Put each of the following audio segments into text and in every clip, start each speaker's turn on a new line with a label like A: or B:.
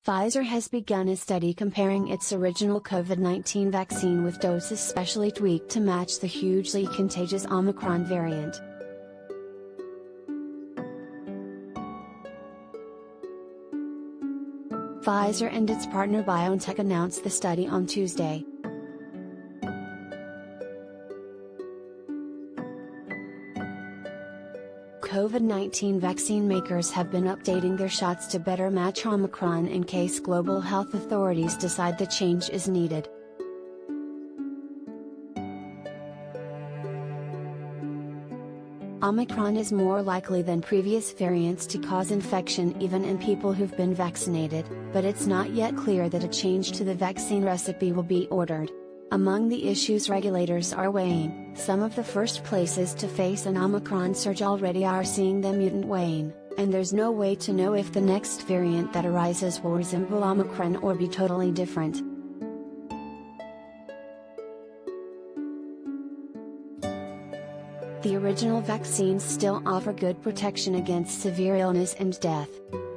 A: Pfizer has begun a study comparing its original COVID-19 vaccine with doses specially tweaked to match the hugely contagious Omicron variant. Pfizer and its partner BioNTech announced the study on Tuesday. COVID-19 vaccine makers have been updating their shots to better match Omicron in case global health authorities decide the change is needed. Omicron is more likely than previous variants to cause infection even in people who've been vaccinated, but it's not yet clear that a change to the vaccine recipe will be ordered. Among the issues regulators are weighing, some of the first places to face an Omicron surge already are seeing the mutant wane, and there's no way to know if the next variant that arises will resemble Omicron or be totally different. The original vaccines still offer good protection against severe illness and death.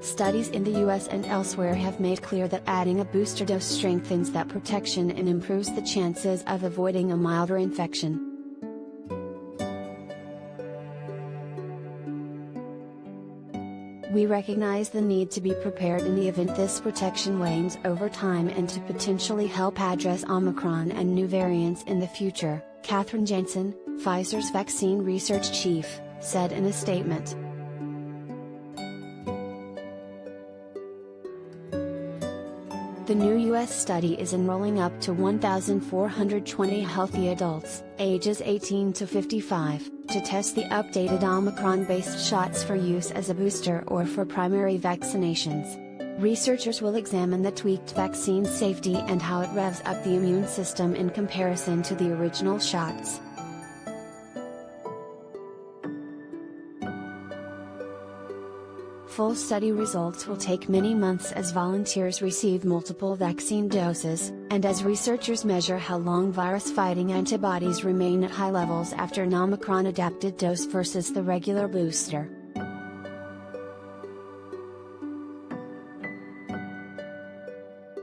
A: Studies in the US and elsewhere have made clear that adding a booster dose strengthens that protection and improves the chances of avoiding a milder infection. We recognize the need to be prepared in the event this protection wanes over time and to potentially help address Omicron and new variants in the future, Catherine Jansen, Pfizer's vaccine research chief, said in a statement. The new U.S. study is enrolling up to 1,420 healthy adults, ages 18 to 55, to test the updated Omicron-based shots for use as a booster or for primary vaccinations. Researchers will examine the tweaked vaccine's safety and how it revs up the immune system in comparison to the original shots. Full study results will take many months as volunteers receive multiple vaccine doses, and as researchers measure how long virus-fighting antibodies remain at high levels after an Omicron-adapted dose versus the regular booster.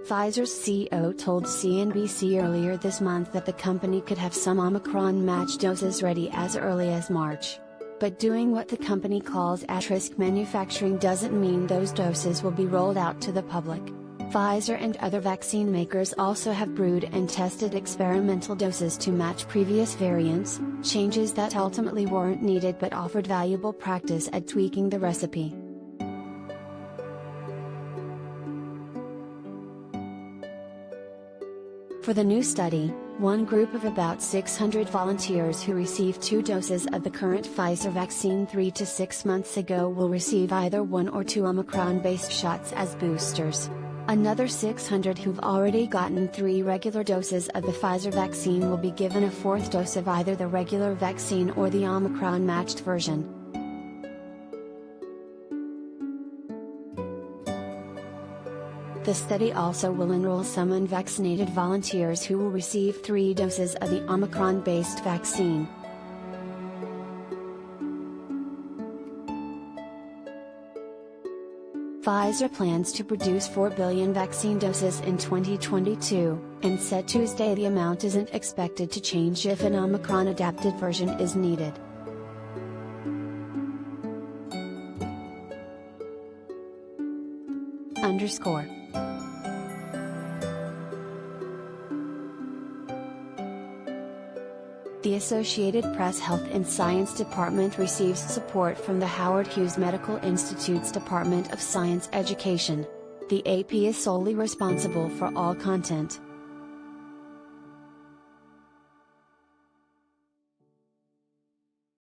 A: Pfizer's CEO told CNBC earlier this month that the company could have some Omicron-matched doses ready as early as March. But doing what the company calls at-risk manufacturing doesn't mean those doses will be rolled out to the public. Pfizer and other vaccine makers also have brewed and tested experimental doses to match previous variants, changes that ultimately weren't needed but offered valuable practice at tweaking the recipe. For the new study, one group of about 600 volunteers who received 2 doses of the current Pfizer vaccine 3 to 6 months ago will receive either 1 or 2 Omicron-based shots as boosters. Another 600 who've already gotten 3 regular doses of the Pfizer vaccine will be given a 4th dose of either the regular vaccine or the Omicron-matched version. The study also will enroll some unvaccinated volunteers who will receive 3 doses of the Omicron-based vaccine. Pfizer plans to produce 4 billion vaccine doses in 2022, and said Tuesday the amount isn't expected to change if an Omicron-adapted version is needed. The Associated Press Health and Science Department receives support from the Howard Hughes Medical Institute's Department of Science Education. The AP is solely responsible for all content.